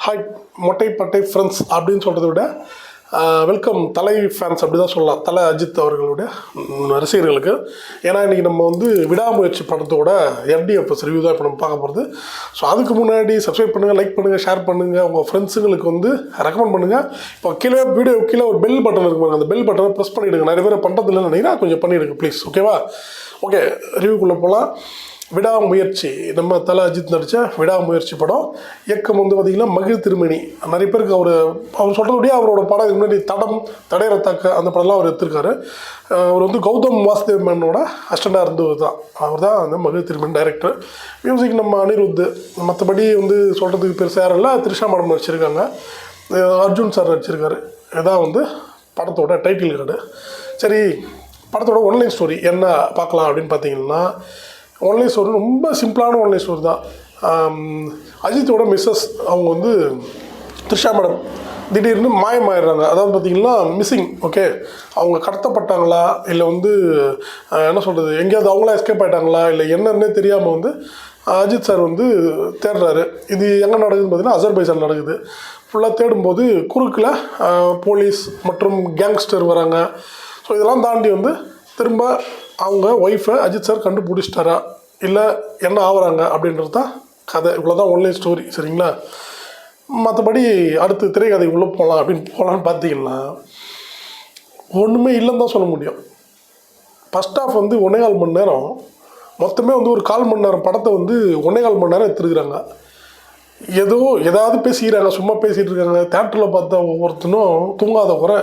Hi மொட்டை பட்டை friends அப்படின்னு சொல்கிறத விட வெல்கம் தலை ஃபேன்ஸ் அப்படி தான் சொல்லலாம். தலை அஜித் அவர்களுடைய ரசிகர்களுக்கு. ஏன்னா இன்றைக்கி நம்ம வந்து விடாமுயற்சி படத்தோட FDFS ரிவ்யூ தான் இப்போ நம்ம பார்க்க போகிறது. ஸோ அதுக்கு முன்னாடி சப்ஸ்கிரைப் பண்ணுங்கள், லைக் பண்ணுங்கள், ஷேர் பண்ணுங்கள், உங்கள் ஃப்ரெண்ட்ஸுங்களுக்கு வந்து ரெக்கமெண்ட் பண்ணுங்கள். இப்போ வீடியோ கீழே ஒரு பெல் பட்டன் இருக்கும், அந்த பெல் பட்டனை ப்ரெஸ் பண்ணிவிடுங்க. நிறைய பேர் பண்ணுறதில்லைன்னு நினைக்கிறேன், கொஞ்சம் பண்ணிவிடுங்க ப்ளீஸ். ஓகேவா? ஓகே, ரிவ்யூக்குள்ளே போகலாம். விடாமுயற்சி, நம்ம தலை அஜித் நடித்த விடாமுயற்சி படம். இயக்கம் வந்து பார்த்திங்கன்னா மகிழ் திருமணி. நிறைய பேருக்கு அவர் சொல்கிறபடியே அவரோட படம் இதுக்கு முன்னாடி தடையறத்தாக்க அந்த படம்லாம் அவர் எடுத்திருக்காரு. அவர் வந்து கௌதம் வாசுதேவ் மேனோட அசிஸ்டண்டாக இருந்தவர் தான். அவர் தான் அந்த மகிழ் திருமணி டைரக்டர். மியூசிக் நம்ம அனிருத். மற்றபடி வந்து சொல்கிறதுக்கு பெருசாக யாரும் இல்லை. த்ரிஷா மேடம் நடிச்சிருக்காங்க, அர்ஜுன் சார் நடிச்சிருக்காரு. இதுதான் வந்து படத்தோட டைட்டில் கார்டு. சரி, படத்தோட ஒன்லைன் ஸ்டோரி என்ன பார்க்கலாம் அப்படின்னு பார்த்தீங்கன்னா, ஒன்லைன் ஸ்டோரி ரொம்ப சிம்பிளான ஒன்லைன் ஸ்டோரி தான். அஜித்தோட மிஸ்ஸஸ் அவங்க வந்து த்ரிஷா மேடம் திடீர்னு மாயமாயிடுறாங்க. அதாவது பார்த்திங்கன்னா மிஸ்ஸிங். ஓகே, அவங்க கடத்தப்பட்டாங்களா இல்லை வந்து என்ன சொல்கிறது, எங்கேயாவது அவங்களா எஸ்கேப் ஆகிட்டாங்களா இல்லை என்னன்னே தெரியாமல் வந்து அஜித் சார் வந்து தேடுறாரு. இது எங்கே நடக்குதுன்னு பார்த்தீங்கன்னா அசர்பைஜான் நடக்குது. ஃபுல்லாக தேடும்போது குறுக்கில் போலீஸ் மற்றும் கேங்ஸ்டர் வராங்க. ஸோ இதெல்லாம் தாண்டி வந்து திரும்ப அவங்க ஒய்ஃபை அஜித் சார் கண்டுபிடிச்சிட்டாரா இல்லை என்ன ஆகுறாங்க அப்படின்றது தான் கதை. இவ்வளோதான் ஒன்லைன் ஸ்டோரி. சரிங்களா? மற்றபடி அடுத்து திரைக்கதை உள்ளே போகலாம் போகலான்னு பார்த்தீங்கன்னா ஒன்றுமே இல்லைன்னு தான் சொல்ல முடியும். ஃபஸ்ட் ஆஃப் வந்து 1.25 மணி நேரம், மொத்தமே வந்து ஒரு 1/4 மணி நேரம் படத்தை வந்து 1.25 மணி நேரம் எடுத்துருக்குறாங்க. ஏதாவது பேசிக்கிறாங்க, சும்மா பேசிகிட்டு இருக்காங்க. தேட்டரில் பார்த்தா ஒவ்வொருத்தனும் தூங்காத குறை.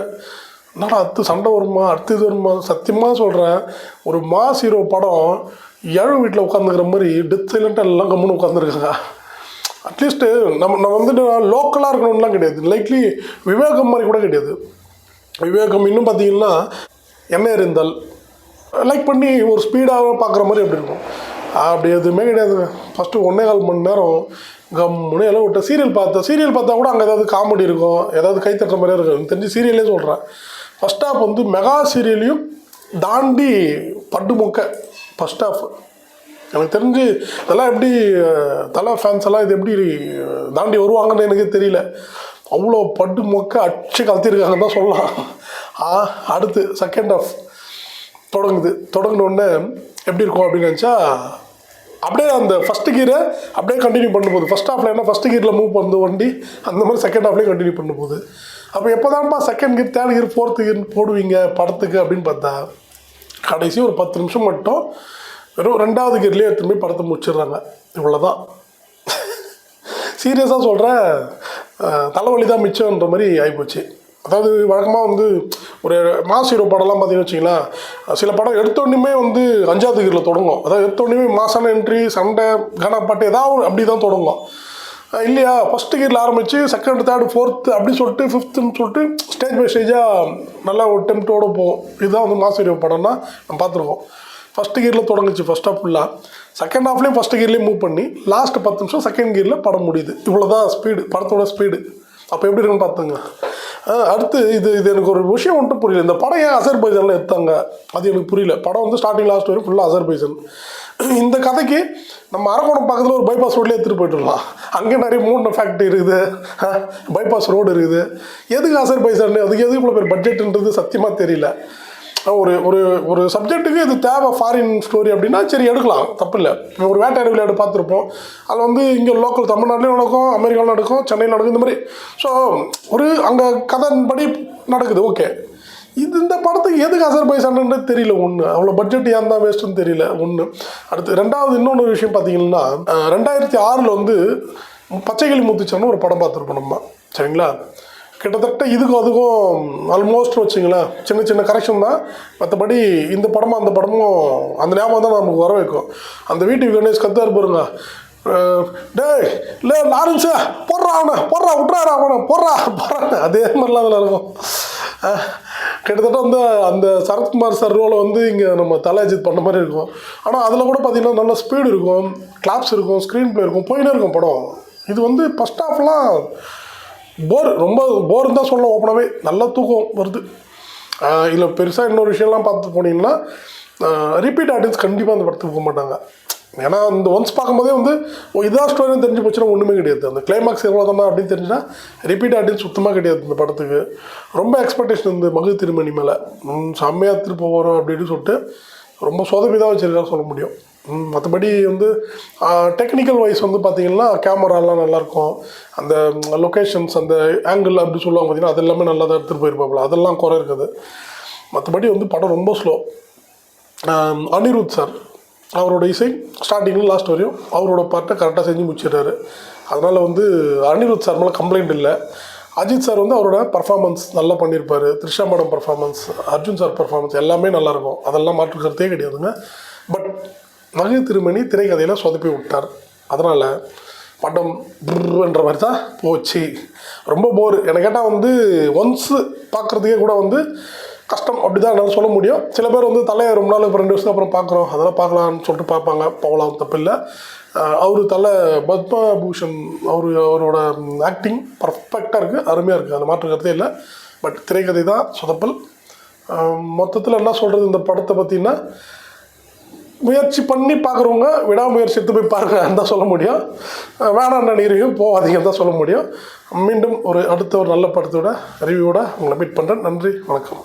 என்னடா அடுத்து சண்டை வருமா, அடுத்து இது வருமா? சத்தியமாக சொல்கிறேன், ஒரு மாஸ் ஹீரோ படம் 7 வீட்டில் உட்காந்துக்கிற மாதிரி டெத் சைலண்ட்டாக எல்லாம் கம்முன்னு உட்காந்துருக்காங்க. அட்லீஸ்ட்டு நம்ம வந்துட்டு லோக்கலாக இருக்கணும்லாம் கிடையாது. லைக்லி விவேகம் மாதிரி கூட கிடையாது. விவேகம் இன்னும் பார்த்தீங்கன்னா என்ன இருந்தால் லைக் பண்ணி ஒரு ஸ்பீடாக பார்க்குற மாதிரி எப்படி இருக்கும், அப்படி எதுவுமே கிடையாதுங்க. ஃபஸ்ட்டு 1.25 மணி நேரம் கம்முன்னு எல்லாம் விட்ட சீரியல் பார்த்தா கூட அங்கே ஏதாவது காமெடி இருக்கும், ஏதாவது கைத்தட்டுற மாதிரியே இருக்கும். எனக்கு தெரிஞ்சு சீரியலே சொல்கிறேன். ஃபஸ்ட் ஹாஃப் வந்து மெகா சீரியலையும் தாண்டி பட்டு மொக்க ஃபஸ்ட் ஹாஃப். எனக்கு தெரிஞ்சு இதெல்லாம் எப்படி தலை ஃபேன்ஸ் எல்லாம் இது எப்படி தாண்டி வருவாங்கன்னு எனக்கு தெரியல. அவ்வளோ பட்டு மொக்க அடிச்சு கலத்திருக்காங்கன்னு தான் சொல்லலாம். அடுத்து செகண்ட் ஹாஃப் தொடங்கினோடனே எப்படி இருக்கும் அப்படின்னு நினச்சா, அப்படியே அந்த ஃபஸ்ட்டு கீரை அப்படியே கண்டினியூ பண்ண போகுது. ஃபஸ்ட் ஹாஃபில் என்ன ஃபஸ்ட்டு கீரில் மூவ் பண்ணுது வண்டி, அந்த மாதிரி செகண்ட் ஹாஃப்லேயே கண்டினியூ பண்ண போகுது. அப்போ எப்போ தான்ப்பா second gear, third gear, fourth gear போடுவீங்க படத்துக்கு அப்படின்னு பார்த்தா, கடைசி ஒரு 10 நிமிஷம் மட்டும் வெறும் 2வது கீர்லேயே எடுத்துகிட்டு போய் படத்தை முடிச்சிடுறாங்க. இவ்வளோதான். சீரியஸாக சொல்கிறேன், தலைவலி தான் மிச்சம்ன்ற மாதிரி ஆகிப்போச்சு. அதாவது வழக்கமாக வந்து ஒரு மாஸ் ஹீரோ படம்லாம் பார்த்தீங்கன்னு வச்சிங்களேன், சில படம் எடுத்தோடனே வந்து 5வது கீரில் தொடங்கும். அதாவது எடுத்தோடனே மாசான என்ட்ரி, சண்டை, கானா பாட்டு ஏதாவது அப்படி தான் தொடங்கும் இல்லையா? ஃபஸ்ட்டு கீரில் ஆரம்பித்து செகண்ட், தேர்டு, ஃபோர்த்து அப்படி சொல்லிட்டு 5த்துன்னு சொல்லிட்டு ஸ்டேஜ் பை ஸ்டேஜாக நல்லா ஒரு டெம்ப்டோடு போகும். இதுதான் வந்து மாஸ் ஹீரோ படம்னா நம்ம பார்த்துருக்கோம். ஃபஸ்ட்டு கீரில் தொடங்குச்சு ஃபஸ்ட் ஹாஃப் ஃபுல்லாக, செகண்ட் ஹாஃப்லேயும் ஃபஸ்ட்டு கீர்லேயும் மூவ் பண்ணி லாஸ்ட் 10 நிமிஷம் செகண்ட் கீரில் படம் முடியுது. இவ்வளோதான் ஸ்பீடு, படத்தோட ஸ்பீடு. அப்போ எப்படி இருக்குன்னு பார்த்துங்க. அடுத்து இது எனக்கு ஒரு விஷயம் மட்டும் புரியல. இந்த படம் ஏன் அசர்பைஜானில் எடுத்தாங்க அது எனக்கு புரியல. படம் வந்து ஸ்டார்டிங் லாஸ்ட் வரைக்கும் ஃபுல்லாக அசர்பைஜான். இந்த கதைக்கு நம்ம அரக்கோணம் பக்கத்தில் ஒரு பைபாஸ் ரோட்லேயே எடுத்துகிட்டு போய்ட்டுலாம். அங்கே நிறைய மூணு ஃபேக்ட்ரி இருக்குது, பைபாஸ் ரோடு இருக்குது. எதுக்கு அசர்பைஜான், அதுக்கு எதுக்கு இவ்வளோ பேர் பட்ஜெட்டுன்றது சத்தியமாக தெரியல. ஒரு சப்ஜெக்ட்டுக்கு இது தேவை, ஃபாரின் ஸ்டோரி அப்படின்னா சரி எடுக்கலாம், தப்பு இல்லை. ஒரு வேட்டையாடு விளையாடு பார்த்துருப்போம், அதில் வந்து இங்கே லோக்கல் தமிழ்நாட்டிலையும் நடக்கும், அமெரிக்காவில் நடக்கும், சென்னையில் நடக்கும், இந்த மாதிரி. ஸோ ஒரு அங்கே கதைப்படி நடக்குது. ஓகே, இந்த படத்துக்கு எதுக்கு அசர்பைஜான்னு தெரியல. ஒன்று அவ்வளோ பட்ஜெட் ஏன் தான் வேஸ்ட்டுன்னு தெரியல. ஒன்று. அடுத்து ரெண்டாவது இன்னொன்று விஷயம் பார்த்தீங்கன்னா, 2006 வந்து பச்சைக்கிளி முத்துச்சான்னு ஒரு படம் பார்த்துருப்போம் நம்ம. சரிங்களா? கிட்டத்தட்ட இதுக்கும் அதுக்கும் ஆல்மோஸ்ட் வச்சுங்களேன் சின்ன சின்ன கரெக்ஷன் தான். மற்றபடி இந்த படமும் அந்த படமும் அந்த ஞாபகம் தான் நமக்கு வர வைக்கும். அந்த வீட்டுக்கு கணேஷ் கத்தார் பாருங்க, டே இல்லை லாரன்ஸா போடுறா விட்றாரா போடுறா அதே மாதிரிலாம் அதில் இருக்கும். கிட்டத்தட்ட வந்து அந்த சரத்குமார் சார் ரோலை வந்து இங்கே நம்ம தலை அஜித் பண்ண மாதிரி இருக்கும். ஆனால் அதில் கூட பார்த்திங்கன்னா நல்ல ஸ்பீடு இருக்கும், கிளாப்ஸ் இருக்கும், ஸ்க்ரீன் ப்ளே இருக்கும், போயினே இருக்கும் படம். இது வந்து ஃபஸ்ட் ஹாஃப்லாம் ரொம்ப போர்னு தான் சொல்லலாம். ஓப்பனாகவே நல்லா தூக்கம் வருது. இதில் பெருசாக இன்னொரு விஷயம்லாம் பார்த்து போனீங்கன்னா, ரிப்பீட் ஆடியன்ஸ் கண்டிப்பாக அந்த படத்துக்கு போக மாட்டாங்க. ஏன்னா இந்த ஒன்ஸ் பார்க்கும்போதே வந்து இதான் ஸ்டோரின்னு தெரிஞ்சு போச்சுன்னா ஒன்றுமே கிடையாது. அந்த கிளைமாக்ஸ் எவ்வளோ தானே அப்படின்னு தெரிஞ்சுன்னா ரிப்பீட் அப்படின்னு சுத்தமாக கிடையாது இந்த படத்துக்கு. ரொம்ப எக்ஸ்பெக்டேஷன் இருந்து மகிழ் திருமணி மேலே செம்மையாக திருப்ப போகிறோம் அப்படின்னு சொல்லிட்டு ரொம்ப சொதப்பி தான் வச்சுருக்கா சொல்ல முடியும். மற்றபடி வந்து டெக்னிக்கல் வைஸ் வந்து பார்த்திங்கன்னா கேமராலாம் நல்லாயிருக்கும், அந்த லொக்கேஷன்ஸ் அந்த ஆங்கிள் அப்படி சொல்லுவாங்க பார்த்திங்கன்னா அது எல்லாமே நல்லா தான் எடுத்துகிட்டு போயிருப்பாப்புல, அதெல்லாம் குறை இருக்குது. மற்றபடி வந்து படம் ரொம்ப ஸ்லோ. அனிருத் சார் அவரோட இசை ஸ்டார்டிங்கில் லாஸ்ட் வரையும் அவரோட பாட்டை கரெக்டாக செஞ்சு முடிச்சிடுறாரு. அதனால் வந்து அனிருத் சார் மேலே கம்ப்ளைண்ட் இல்லை. அஜித் சார் வந்து அவரோட பர்ஃபார்மன்ஸ் நல்லா பண்ணியிருப்பார். Trisha madam performance, Arjun sir performance எல்லாமே நல்லாயிருக்கும், அதெல்லாம் மாற்று கருத்தே கிடையாதுங்க. பட் மகிழ் திருமணி திரைக்கதையில் சொதப்பி விட்டார். அதனால் படம் என்ற மாதிரி தான் போச்சு. ரொம்ப போர். எனக்கு கேட்டால் வந்து ஒன்ஸு பார்க்குறதுக்கே கூட வந்து கஷ்டம் அப்படி தான் என்னால் சொல்ல முடியும். சில பேர் வந்து தலையை ரொம்ப நாள் இப்போ 2 வருஷத்துக்கு அப்புறம் பார்க்குறோம் அதெல்லாம் பார்க்கலான்னு சொல்லிட்டு பார்ப்பாங்க, போகலாம், தப்பு இல்லை. அவர் தலை பத்மபூஷன் அவரோட ஆக்டிங் பர்ஃபெக்டாக இருக்குது, அருமையாக இருக்குது, அந்த மாற்று கருத்தே இல்லை. பட் திரைக்கதை தான் சொதப்பல். மொத்தத்தில் என்ன சொல்கிறது இந்த படத்தை பற்றினா, முயற்சி பண்ணி பார்க்குறவங்க விடாமுயற்சி எடுத்து போய் பாருங்கன்னு தான் சொல்ல முடியும். வேணாம் நீரையும் போகாதீங்கன்னு தான் சொல்ல முடியும். மீண்டும் அடுத்த ஒரு நல்ல படத்தோட ரிவ்யூவோட உங்களை மீட் பண்ணுறேன். நன்றி, வணக்கம்.